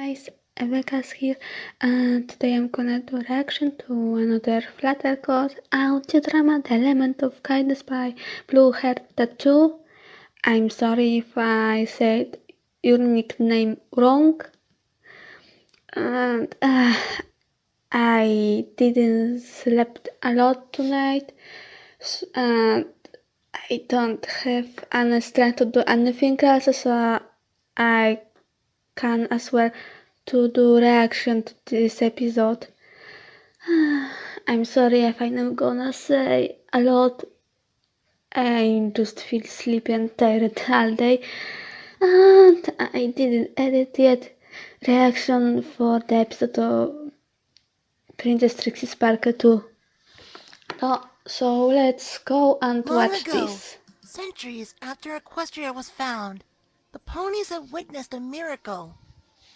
guys, Rebecca's here, and today I'm gonna do a reaction to another Flutter Code audio drama, The Element of Kindness by Blue Heart Tattoo. I'm sorry if I said your nickname wrong, and I didn't sleep a lot tonight, and I don't have any strength to do anything else, so I can as well to do reaction to this episode. I'm sorry if I'm gonna say a lot. I just feel sleepy and tired all day, and I didn't edit yet reaction for the episode of Princess Trixie Sparkle 2. So let's go and watch this. Centuries after Equestria was found, the ponies have witnessed a miracle.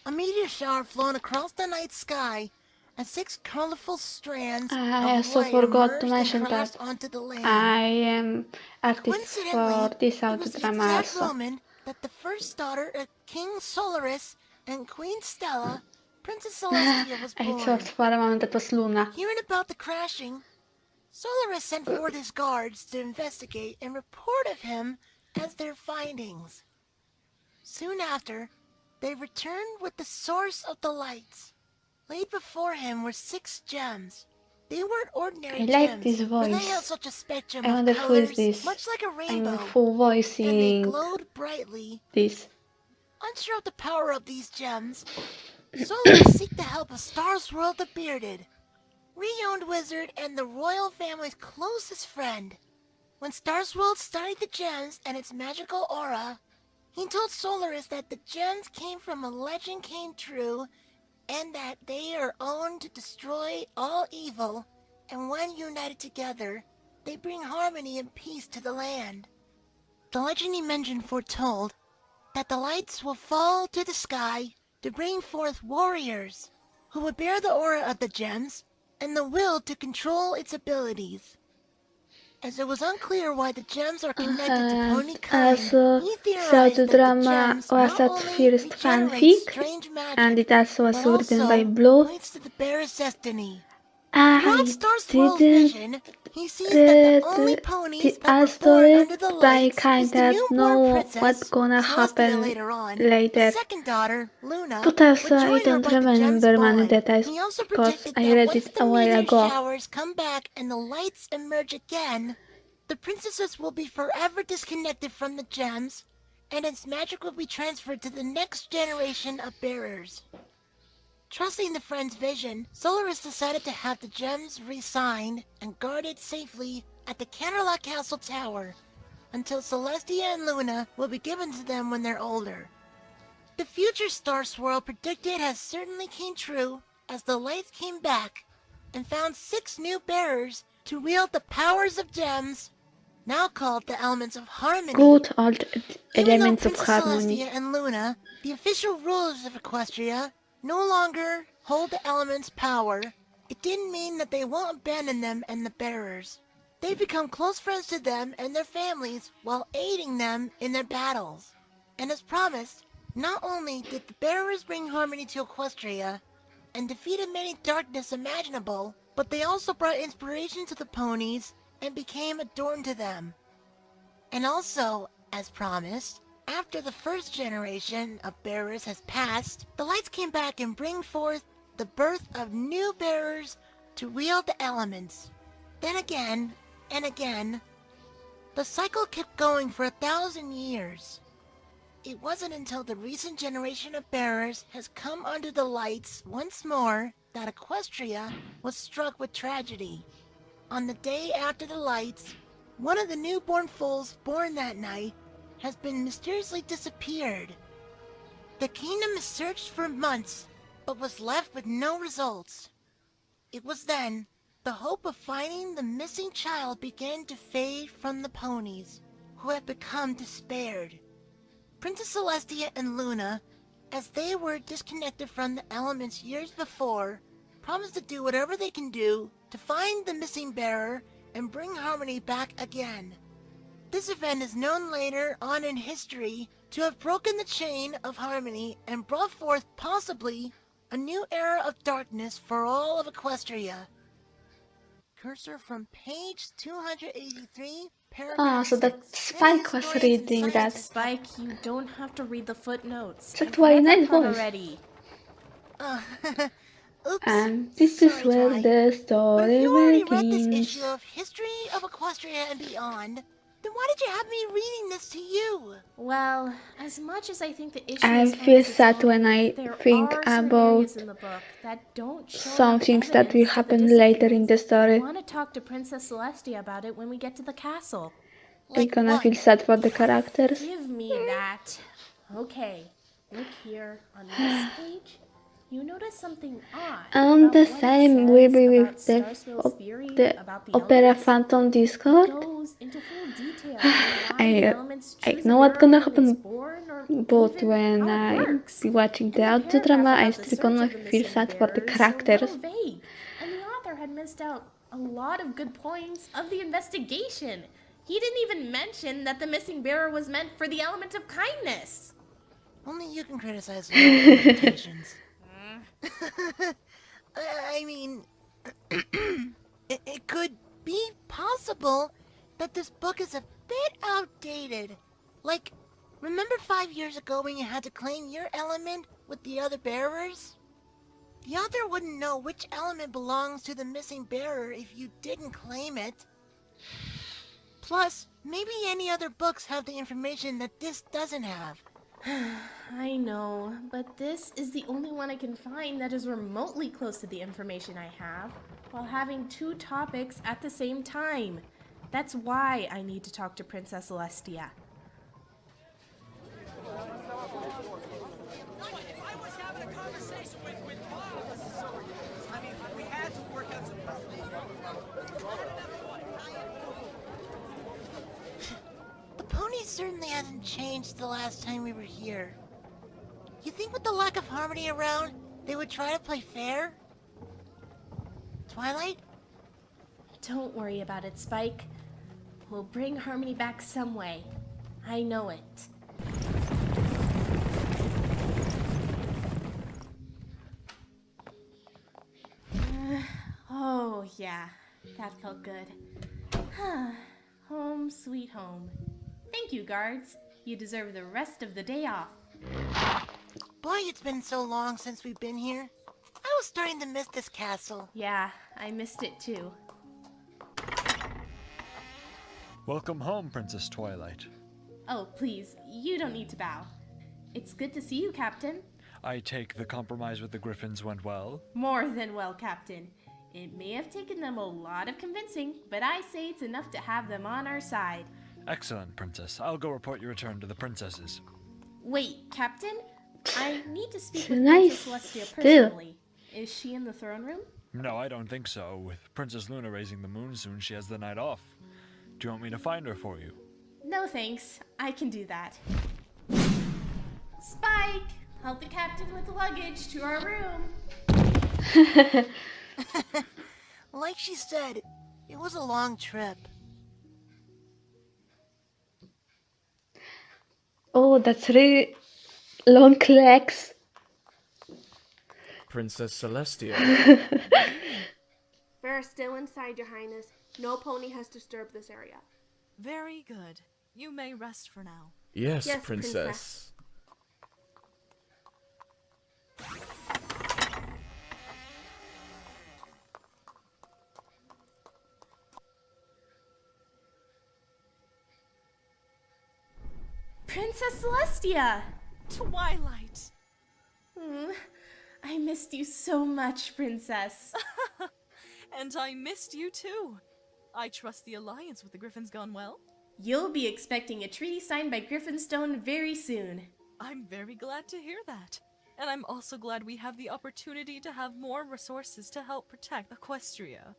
A meteor shower flown across the night sky, and 6 colorful strands I of also light forgot to emerged mention and crashed that onto the land. I am artist for Coincidentally, this it audio was the drama exact also. moment that the first daughter of King Solaris and Queen Stella, Princess Celestia, was I born. thought for a moment that was Luna. Hearing about the crashing, Solaris sent forth his guards to investigate and report of him as their findings. Soon after, they returned with the source of the lights. Laid before him were 6 gems. They weren't ordinary I gems, like this for they voice. had such a spectrum I of wonder who is colors, this. much like a I'm rainbow, full and they voicing glowed brightly. this. Unsure of the power of these gems, Solaris seeked the help of Star's World the Bearded, renowned wizard and the royal family's closest friend. When Star's World studied the gems and its magical aura, he told Solaris that the gems came from a legend came true, and that they are owned to destroy all evil, and when united together, they bring harmony and peace to the land. The legend he mentioned foretold that the lights will fall to the sky to bring forth warriors who would bear the aura of the gems and the will to control its abilities. As it was unclear why the gems are connected to pony kind, Also, he the theorized audio that the drama gems was not at only first regenerate fanfic, strange magic, and it also was but written by also Blue. points to the bearer's destiny. Throughout I Star Swirl's didn't vision, he sees that the read only the ponies that alt were born story, under the but I lights is the kinda newborn know what's princess, gonna Celestia, happen later on. later. His second daughter, Luna, But also would I join her don't by the gem's remember many bond. details He also because predicted I that read once it the a while meteor ago. showers come back and the lights emerge again, the princesses will be forever disconnected from the gems, and its magic will be transferred to the next generation of bearers. Trusting the friend's vision, Solaris decided to have the gems re-signed and guarded safely at the Canterlot Castle Tower until Celestia and Luna will be given to them when they're older. The future Star Swirl predicted has certainly came true as the lights came back and found 6 new bearers to wield the powers of gems, now called the Elements of Harmony. Good old Even though elements of Princess harmony. Celestia and Luna, the official rulers of Equestria, no longer hold the elements' power, it didn't mean that they won't abandon them and the bearers. They've become close friends to them and their families while aiding them in their battles. And as promised, not only did the bearers bring harmony to Equestria and defeated many darkness imaginable, but they also brought inspiration to the ponies and became adorned to them. And also, as promised, after the first generation of bearers has passed, the lights came back and bring forth the birth of new bearers to wield the elements. Then again, and again, the cycle kept going for 1,000 years. It wasn't until the recent generation of bearers has come under the lights once more that Equestria was struck with tragedy. On the day after the lights, one of the newborn foals born that night has been mysteriously disappeared. The kingdom has searched for months, but was left with no results. It was then the hope of finding the missing child began to fade from the ponies, who had become despaired. Princess Celestia and Luna, as they were disconnected from the elements years before, promised to do whatever they can do to find the missing bearer and bring harmony back again. This event is known later on in history To have broken the chain of harmony and brought forth possibly a new era of darkness for all of Equestria. Cursor from page 283, paragraph So 6. that Many Spike was historians and reading that. scientists Spike, you don't have to read the footnotes. It's I've actually a read that nice part voice. already. Oops. And this is Sorry, where Twi. the But if story you already read this begins. issue of History of Equestria and Beyond, then why did you have me reading this to you? Well, as much as I think the issue I is fun feel as its sad own, when I there think are some about areas in the book that don't show some enough things that will evidence of the happen later in the disappearance. story. I want to talk to Princess Celestia about it when we get to the castle. I'm Like gonna what? feel sad for the characters. Give me that. Okay, look here on this page. You notice something odd And about the what same it will says be about with the, Starswell's theory the about the Opera elements? Phantom It Discord. goes into full detail on why the I elements I choose know a what's bearer gonna when it's happen, born, or but even when how it I works. be watching the In the audio paragraph drama, I about the still search gonna of the feel missing sad for the bearers, a characters. little vague, and the author had missed out a lot of good points of the investigation. He didn't even mention that the missing bearer was meant for the element of kindness. Only you can criticize the interpretations. I mean, it could be possible that this book is a bit outdated. Like, remember 5 years ago when you had to claim your element with the other bearers? The author wouldn't know which element belongs to the missing bearer if you didn't claim it. Plus, maybe any other books have the information that this doesn't have. I know, but this is the only one I can find that is remotely close to the information I have, while having two topics at the same time. That's why I need to talk to Princess Celestia. The pony certainly hasn't changed the last time we were here. You think with the lack of harmony around, they would try to play fair? Twilight? Don't worry about it, Spike. We'll bring harmony back some way. I know it. Oh, yeah. That felt good. Home, sweet home. Thank you, guards. You deserve the rest of the day off. Boy, it's been so long since we've been here. I was starting to miss this castle. Yeah, I missed it too. Welcome home, Princess Twilight. Oh, please, you don't need to bow. It's good to see you, Captain. I take the compromise with the Griffins went well. More than well, Captain. It may have taken them a lot of convincing, but I say it's enough to have them on our side. Excellent, Princess. I'll go report your return to the princesses. Wait, Captain? I need to speak It's with nice Princess Celestia still. personally. Is she in the throne room? No, I don't think so. With Princess Luna raising the moon soon, she has the night off. Do you want me to find her for you? No thanks, I can do that. Spike! Help the captain with the luggage to our room. Like she said, it was a long trip. Oh, that's really long legs. Princess Celestia. We're still inside, Your Highness. No pony has disturbed this area. Very good. You may rest for now. Yes, Yes, princess. Princess Celestia! Twilight! I missed you so much, Princess. And I missed you too. I trust the alliance with the Griffins gone well. You'll be expecting a treaty signed by Griffinstone very soon. I'm very glad to hear that. And I'm also glad we have the opportunity to have more resources to help protect Equestria.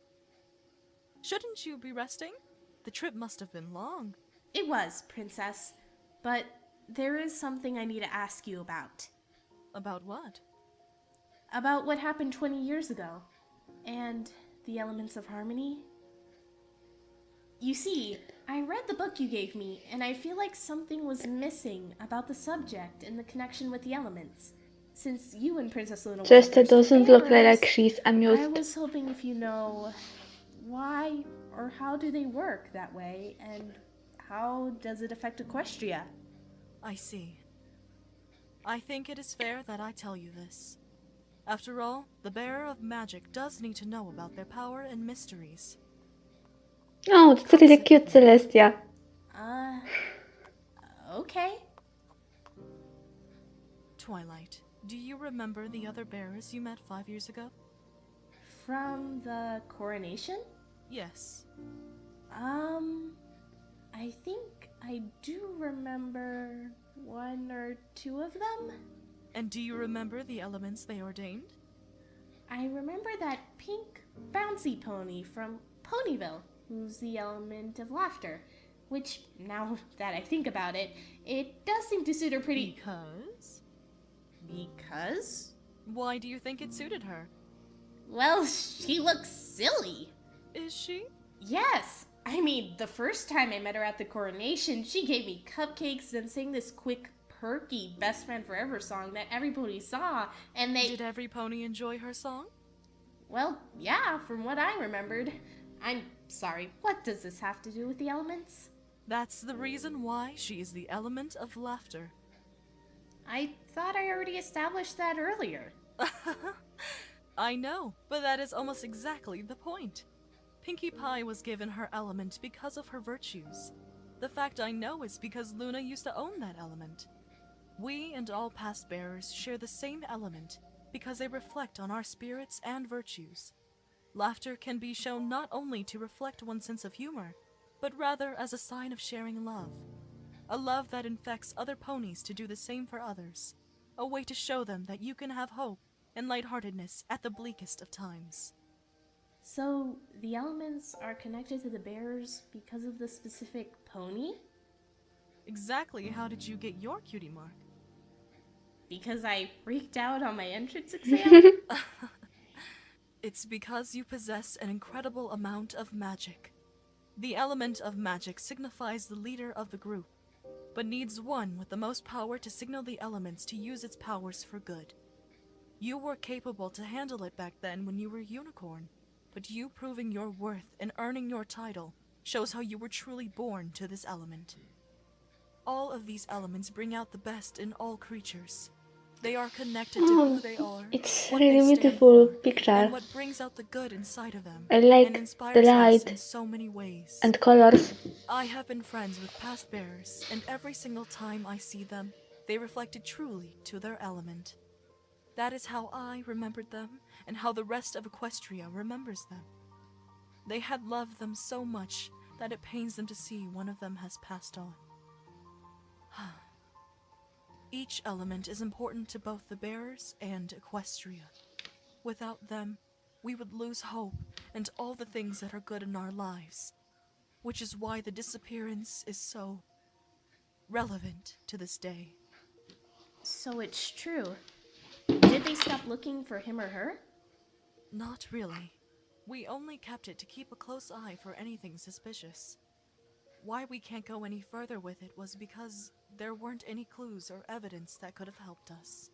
Shouldn't you be resting? The trip must have been long. It was, Princess. But there is something I need to ask you about. About what? About what happened 20 years ago. And the elements of harmony. You see, I read the book you gave me, and I feel like something was missing about the subject and the connection with the elements. Since you and Princess Luna were the Celestia first doesn't look like bearers, she's I amused. was hoping if you know why or how do they work that way, and how does it affect Equestria? I see. I think it is fair that I tell you this. After all, the bearer of magic does need to know about their power and mysteries. Oh, that's really cute, Celestia. Okay. Twilight, do you remember the other bearers you met 5 years ago? From the coronation? Yes. I think I do remember one or two of them. And do you remember the elements they ordained? I remember that pink bouncy pony from Ponyville, who's the element of laughter. Which, now that I think about it, it does seem to suit her pretty... Because? Because? Why do you think it suited her? Well, she looks silly. Is she? Yes! I mean, the first time I met her at the coronation, she gave me cupcakes and sang this quick, perky Best Friend Forever song that everybody saw, and they... Did every pony enjoy her song? Well, yeah, from what I remembered. I'm sorry, what does this have to do with the elements? That's the reason why she is the element of laughter. I thought I already established that earlier. I know, but that is almost exactly the point. Pinkie Pie was given her element because of her virtues. The fact I know is because Luna used to own that element. We and all past bearers share the same element because they reflect on our spirits and virtues. Laughter can be shown not only to reflect one's sense of humor, but rather as a sign of sharing love. A love that infects other ponies to do the same for others. A way to show them that you can have hope and lightheartedness at the bleakest of times. So, the elements are connected to the bearers because of the specific pony? Exactly how did you get your cutie mark? Because I freaked out on my entrance exam? It's because you possess an incredible amount of magic. The element of magic signifies the leader of the group, but needs one with the most power to signal the elements to use its powers for good. You were capable to handle it back then when you were a unicorn, but you proving your worth and earning your title shows how you were truly born to this element. All of these elements bring out the best in all creatures. They are connected to who they are, It's what really they stand beautiful for, picture. and what brings out the good inside of them, I like and the inspires us light in so many ways. and colors. I have been friends with past bearers, and every single time I see them, they reflected truly to their element. That is how I remembered them, and how the rest of Equestria remembers them. They had loved them so much that it pains them to see one of them has passed on. Each element is important to both the bearers and Equestria. Without them, we would lose hope and all the things that are good in our lives, which is why the disappearance is so relevant to this day. So it's true. Did they stop looking for him or her? Not really. We only kept it to keep a close eye for anything suspicious. Why we can't go any further with it was because there weren't any clues or evidence that could have helped us.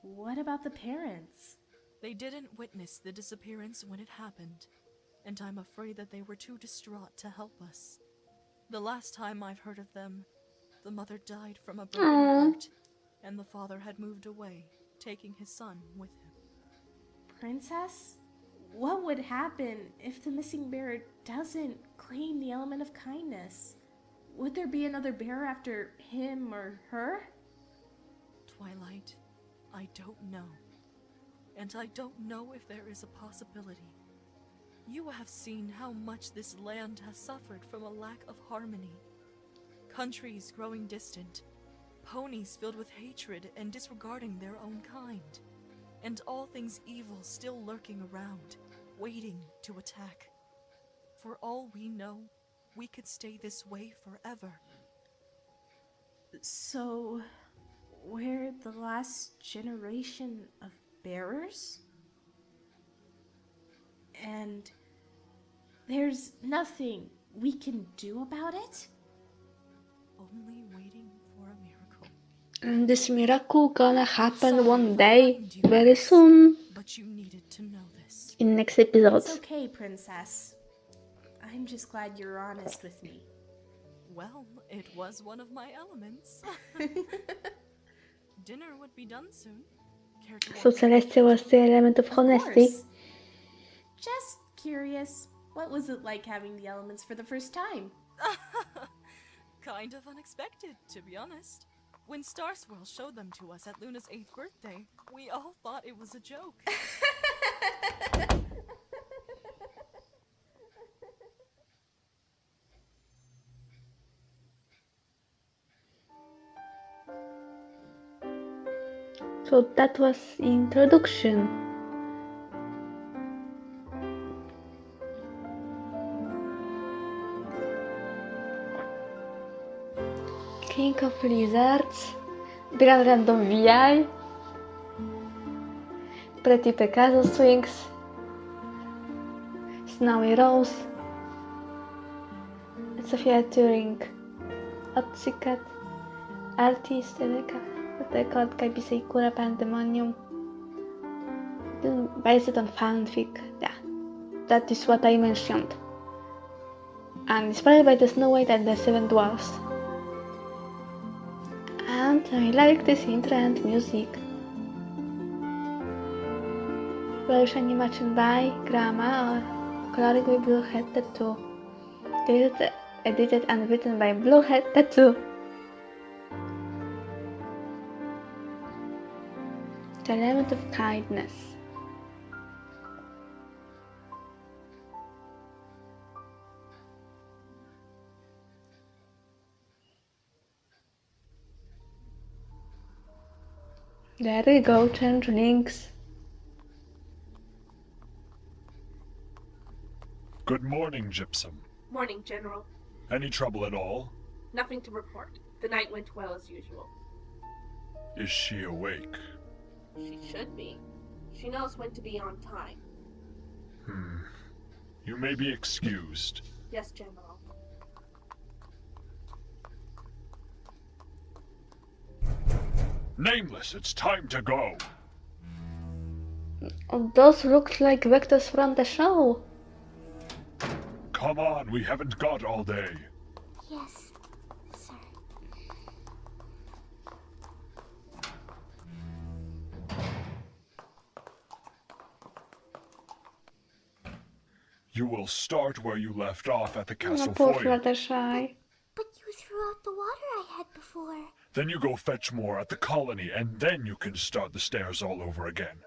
What about the parents? They didn't witness the disappearance when it happened, and I'm afraid that they were too distraught to help us. The last time I've heard of them, the mother died from a broken heart, and the father had moved away, taking his son with him. Princess? What would happen if the missing bearer doesn't claim the element of kindness? Would there be another bearer after him or her? Twilight, I don't know. And I don't know if there is a possibility. You have seen how much this land has suffered from a lack of harmony. Countries growing distant, ponies filled with hatred and disregarding their own kind, and all things evil still lurking around, waiting to attack. For all we know, we could stay this way forever. So, we're the last generation of bearers? And there's nothing we can do about it? Only waiting for a miracle. And this miracle gonna happen Sorry one if I day, frightened you, very Alice, soon, but you needed to know this. in next It's episodes. okay, Princess. I'm just glad you're honest with me. Well, it was one of my elements. Dinner would be done soon. Care to So walk in? Celestia was the element of Of honesty. course. Just curious, what was it like having the elements for the first time? Kind of unexpected, to be honest. When Star Swirl showed them to us at Luna's 8th birthday, we all thought it was a joke. So that was introduction. King of Lizards, Grand Random VI, Pretty Pegasus Wings, Snowy Rose, Sophia Turing, Otsicat, Artist, Record, Kaibisei Kura Pandemonium, based on fanfic. Yeah, that is what I mentioned. And inspired by the Snow White and the Seven Dwarfs. And I like this intro and music. Welsh animation by Grama, coloring by Bluehead Tattoo. Created, edited and written by Bluehead Tattoo. The element of kindness. There we go, changelings. Good morning, Gypsum. Morning, General. Any trouble at all? Nothing to report. The night went well as usual. Is she awake? She should be. She knows when to be on time. You may be excused. Yes, General. Nameless, it's time to go. Oh, those look like vectors from the show. Come on, we haven't got all day. Yes, sir. You will start where you left off at the No, castle poor foyer. Fluttershy. But you threw out the water I had before. Then you go fetch more at the colony, and then you can start the stairs all over again.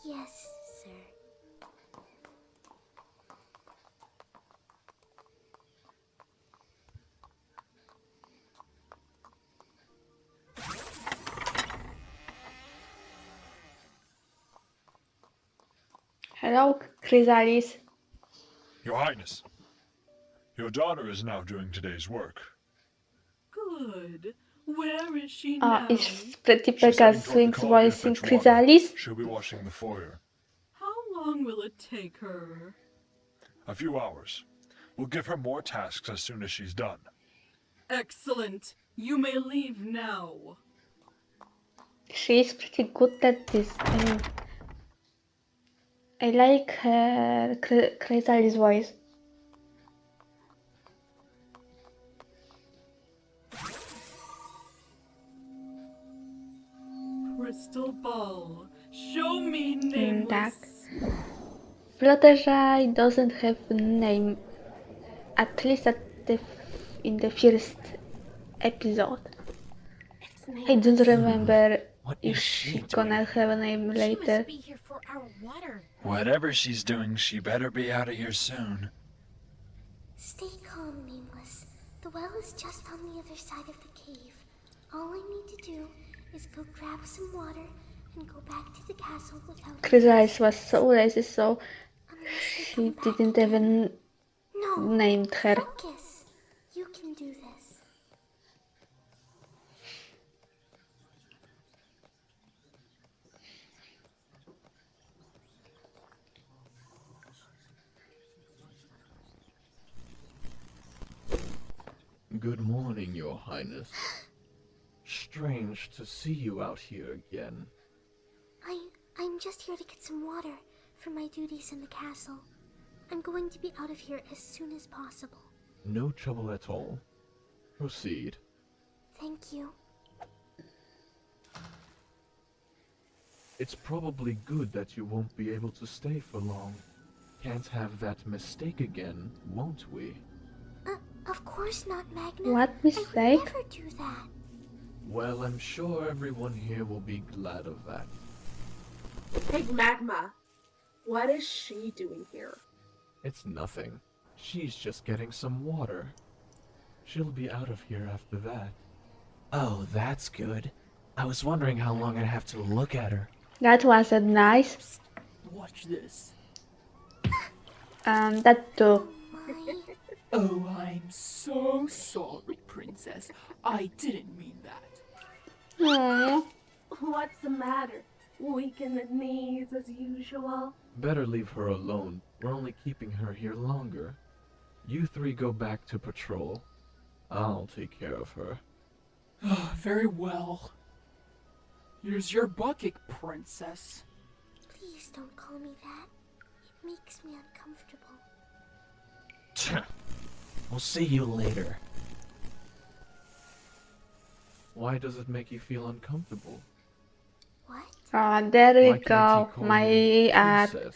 Yes, sir. Hello, Chrysalis. Your Highness, your daughter is now doing today's work. Good. Where is she Ah, now? is Pretty She's heading Pegasus toward the Wings colony to voicing fetch water. Chrysalis? She'll be washing the foyer. How long will it take her? A few hours. We'll give her more tasks as soon as she's done. Excellent. You may leave now. She is pretty good at this. I like her Chrysalis voice. Crystal ball. Show me Tak. Nameless. Fluttershy doesn't have a name. At least in the first episode. I don't remember if she gonna have a name She later. must be here for our water. Whatever she's doing, she better be out of here soon. Stay calm, Nameless. The well is just on the other side of the cave. All I need to do is go grab some water and go back to the castle without... Chrysalis was so lazy, so Unless they she come back didn't again. even No, name her. focus. You can do this. Good morning, Your Highness. Strange to see you out here again. I'm just here to get some water for my duties in the castle. I'm going to be out of here as soon as possible. No trouble at all. Proceed. Thank you. It's probably good that you won't be able to stay for long. Can't have that mistake again, won't we? Of course not, Magna. What I would mistake? never do that. Well, I'm sure everyone here will be glad of that. Hey, Magma. What is she doing here? It's nothing. She's just getting some water. She'll be out of here after that. Oh, that's good. I was wondering how long I'd have to look at her. That wasn't nice. Watch this. That too. Oh, I'm so sorry, Princess. I didn't mean that. Aww. What's the matter? Weak in the knees as usual? Better leave her alone. We're only keeping her here longer. You three go back to patrol. I'll take care of her. Oh, very well. Here's your bucket, Princess. Please don't call me that. It makes me uncomfortable. We'll see you later. Why does it make you feel uncomfortable? What? There we Why can't go. he call My you art princess?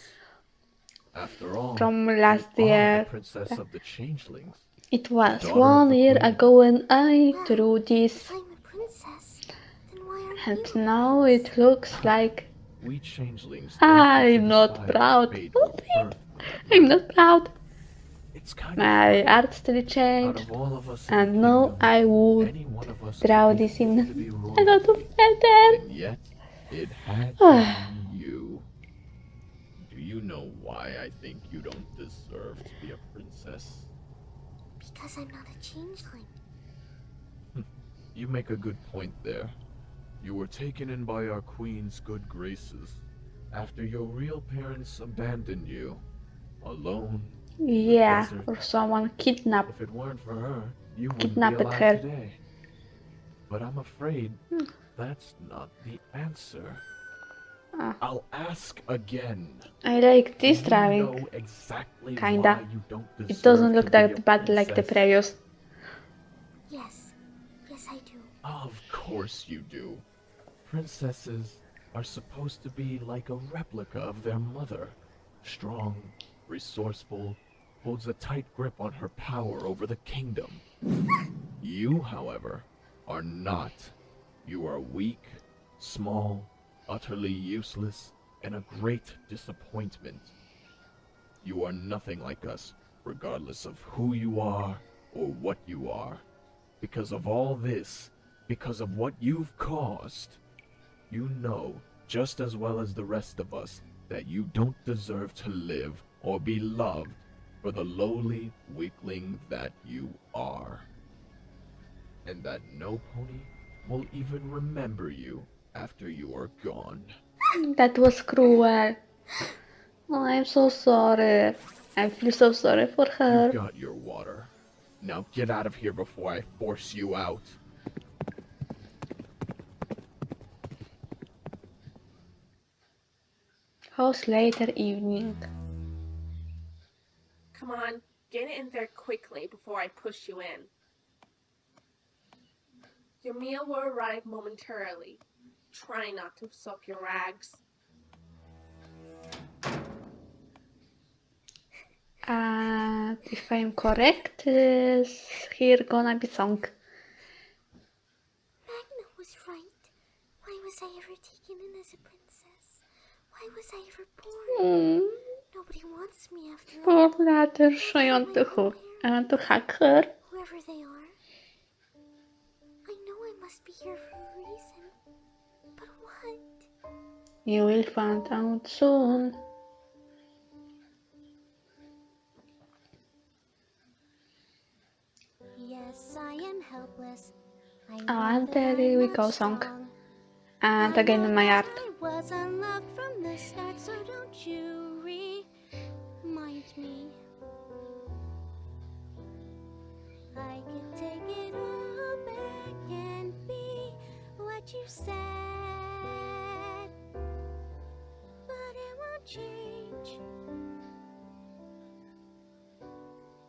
After all, from you last are year. the princess of the changelings. It was Daughter of 1 the year queen. ago when I drew this, If I'm a princess, then why aren't and you a now prince? it looks like We changelings don't get to I'm not decide proud. fate or birth, for that I'm matter. not proud. It's kind of My funny. art still Out changed, of all of us in and the now kingdom, I would any one of us draw could be this in picked to be a lot royalty, of better. and yet it had to be you. Do you know why I think you don't deserve to be a princess? Because I'm not a changeling. You make a good point there. You were taken in by our queen's good graces after your real parents abandoned you, alone. Yeah, desert. or someone kidnapped. If it weren't for her, you wouldn't be Kidnapped alive her. today. But I'm afraid that's not the answer. Ah. I'll ask again. I like Do this you drawing. know exactly Kinda. why you don't It deserve doesn't to look be a that bad like the princess? previous. Yes. Yes, I do. Of course you do. Princesses are supposed to be like a replica of their mother. Strong, resourceful, holds a tight grip on her power over the kingdom. You, however, are not. You are weak, small, utterly useless, and a great disappointment. You are nothing like us, regardless of who you are or what you are. Because of all this, because of what you've caused, you know, just as well as the rest of us, that you don't deserve to live or be loved for the lowly weakling that you are. And that no pony will even remember you after you are gone. That was cruel. Oh, I'm so sorry. I feel so sorry for her. You got your water. Now get out of here before I force you out. House later evening. Come on, get it in there quickly before I push you in. Your meal will arrive momentarily. Try not to soak your rags. If I'm correct, is here gonna be song. Magna was right. Why was I ever taken in as a princess? Why was I ever born? Nobody wants me after all. Poor letter, I want to hug her. Whoever they are. I know I must be here for a reason. But what? You will find out soon. Yes, I am helpless. And there we go, song. And again my art. I was unloved from the start, so don't you remind me. I could take it all back and be what you said, but it won't change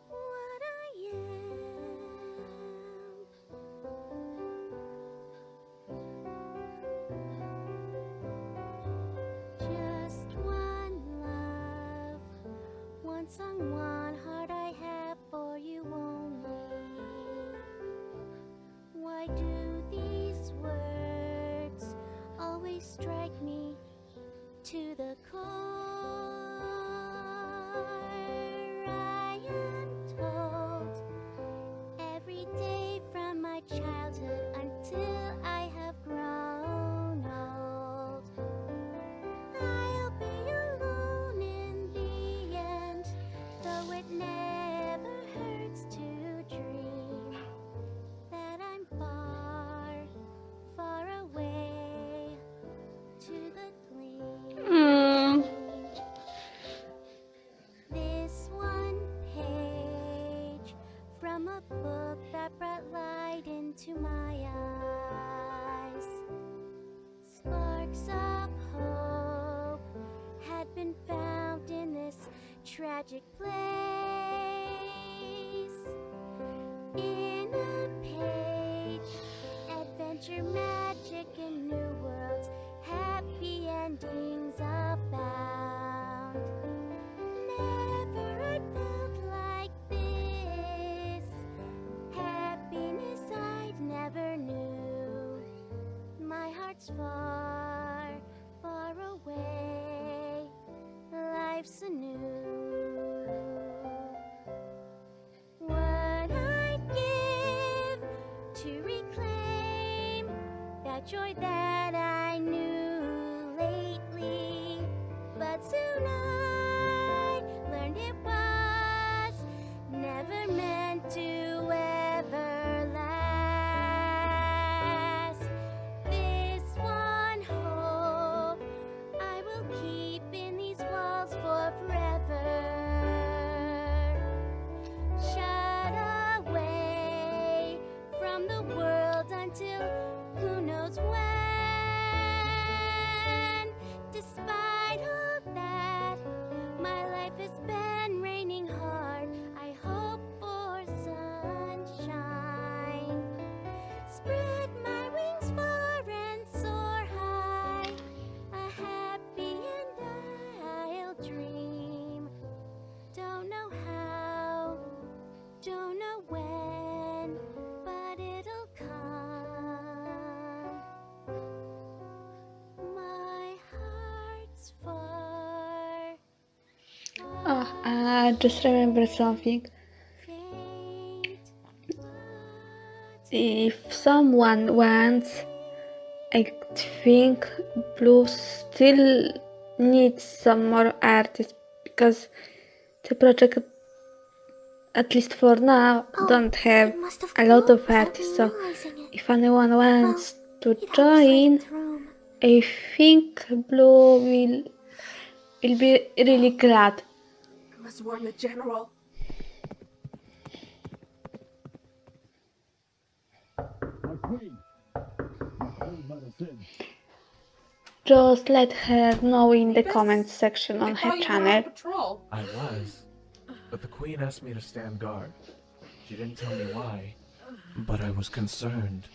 what I am. Just one love, one song, one heart I have for you only. Why do these words always strike me to the core? I am told every day from my childhood until I have grown old, I'll be alone in the end, though it never hurts to dream that I'm far, far away to the gleam. This one page from a book that brought light into my eyes. Sparks of hope had been found in this tragic place. In a page, adventure, magic, and new worlds, happy endings abound. Never I felt like this, happiness I'd never knew. My heart's far, far away, life's anew. What I'd give to reclaim that joy that I knew lately, but soon I learned it was never meant to ever last. This one hope I will keep in these walls for forever, shut away from the world until who knows when. Despite all that, my life has been raining hard. I hope for sunshine. Spread my wings far and soar high. A happy and I'll dream. Don't know how, don't know when, but it'll come. My heart's far, Oh, I just remembered something. faint, If someone wants, I think Blue still needs some more artists because the project, at least for now, don't have a lot of artists. So if anyone wants to join, I think Blue will be really glad. I must warn the general. My queen! You won't let us in. Just let her know in the comments section on her channel. Patrol. I was, but the queen asked me to stand guard. She didn't tell me why, but I was concerned.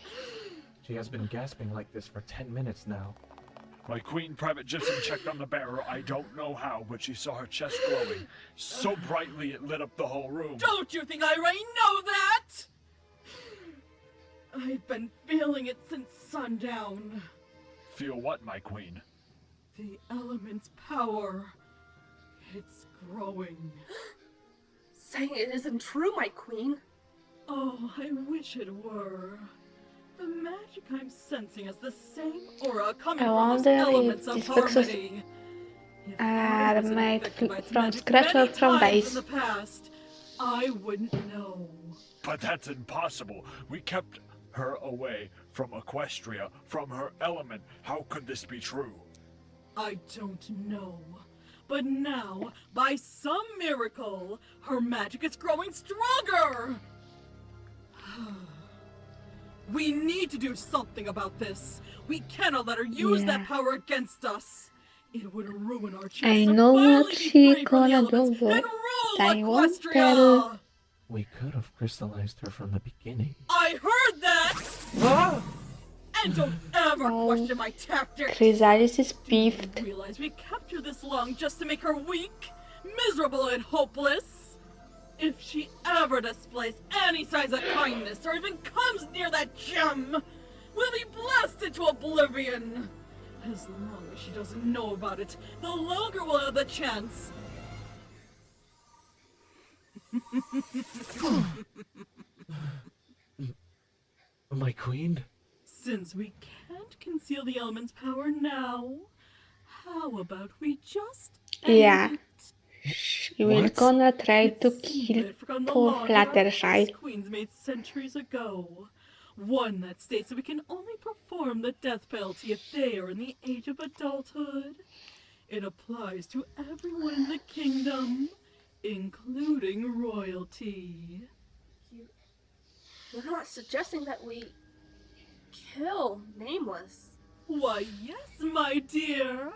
She has been gasping like this for 10 minutes now. My queen, Private Gypsum, checked on the bearer. I don't know how, but she saw her chest glowing so brightly it lit up the whole room. Don't you think I already know that? I've been feeling it since sundown. Feel what, my queen? The element's power. It's growing. Saying it isn't true, my queen. Oh, I wish it were. The magic I'm sensing is the same aura coming I from wonder those if elements of these boxes harmony. If I are wasn't made affected by its from magic scratch or many from times base. in the past, I wouldn't know. But that's impossible. We kept her away from Equestria, from her element. How could this be true? I don't know. But now, by some miracle, her magic is growing stronger! We need to do something about this. We cannot let her use that power against us. It would ruin our I chance to know finally what be she free from the gonna do, elements but and rule I won't tell. Equestria. We could have crystallized her from the beginning. I heard that! Ah! And don't ever Oh, question my tactics! Chrysalis is Do you peeved. realize we kept her this long just to make her weak, miserable, and hopeless? If she ever displays any signs of kindness or even comes near that gem, we'll be blasted to oblivion! As long as she doesn't know about it, the longer we'll have the chance. My queen? Since we can't conceal the element's power now, how about we just end Yeah. it? She will gonna try to kill I'd forgotten the poor law that our Fluttershy. past queens made centuries ago. One that states that we can only perform the death penalty if they are in the age of adulthood. It applies to everyone in the kingdom, including royalty. You're not suggesting that we kill Nameless. Why, yes, my dear.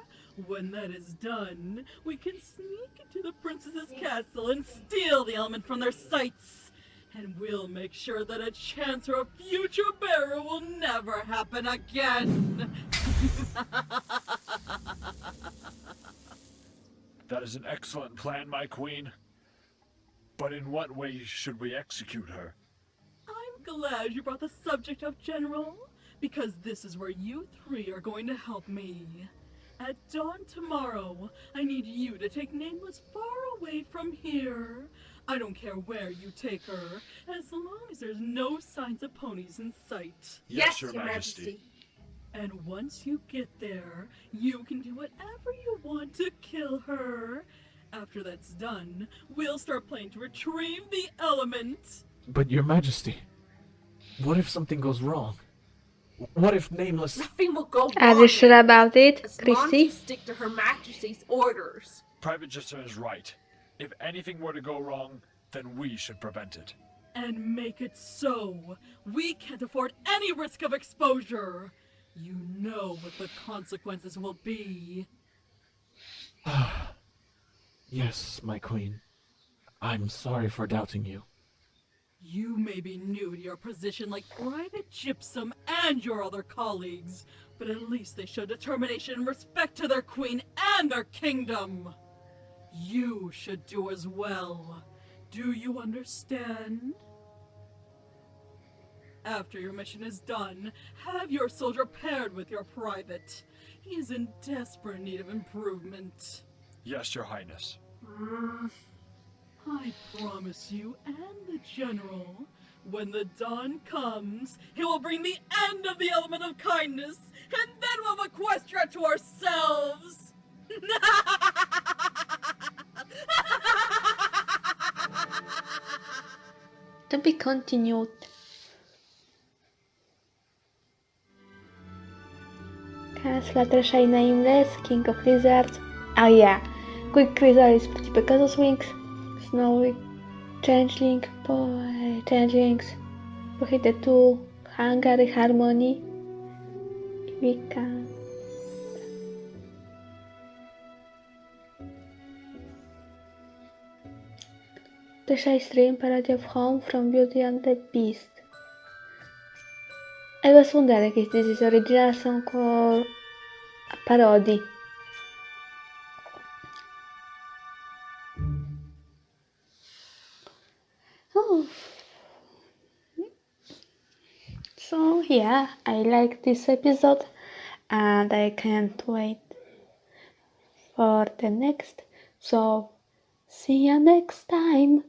When that is done, we can sneak into the princess's castle and steal the element from their sights. And we'll make sure that a chance for a future bearer will never happen again. That is an excellent plan, my queen. But in what way should we execute her? I'm glad you brought the subject up, General, because this is where you three are going to help me. At dawn tomorrow, I need you to take Nameless far away from here. I don't care where you take her, as long as there's no signs of ponies in sight. Yes, Your Majesty. And once you get there, you can do whatever you want to kill her. After that's done, we'll start playing to retrieve the element. But Your Majesty, what if something goes wrong? What if Nameless... Nothing will go wrong. Are you sure about it, as long as Chrissy? you stick to Her Majesty's orders. Private Gypsum is right. If anything were to go wrong, then we should prevent it. And make it so. We can't afford any risk of exposure. You know what the consequences will be. Yes, my queen. I'm sorry for doubting you. You may be new to your position like Private Gypsum and your other colleagues, but at least they show determination and respect to their queen and their kingdom. You should do as well. Do you understand? After your mission is done, have your soldier paired with your private. He is in desperate need of improvement. Yes, Your Highness. I promise you and the General, when the dawn comes, he will bring the end of the element of kindness, and then we'll have Equestria to ourselves! To be continued. Has Fluttershy Nameless, King of Lizards. Oh yeah. Quick Chrysalis, Pretty Pegasus Wings. Snowy Changeling, Changelings. Prohibited Tool, Hungary Harmony. We can. The Shy Stream, parody of Home from Beauty and the Beast. I was wondering if this is original song or a parody. Oh. So yeah, I like this episode and I can't wait for the next. So see you next time.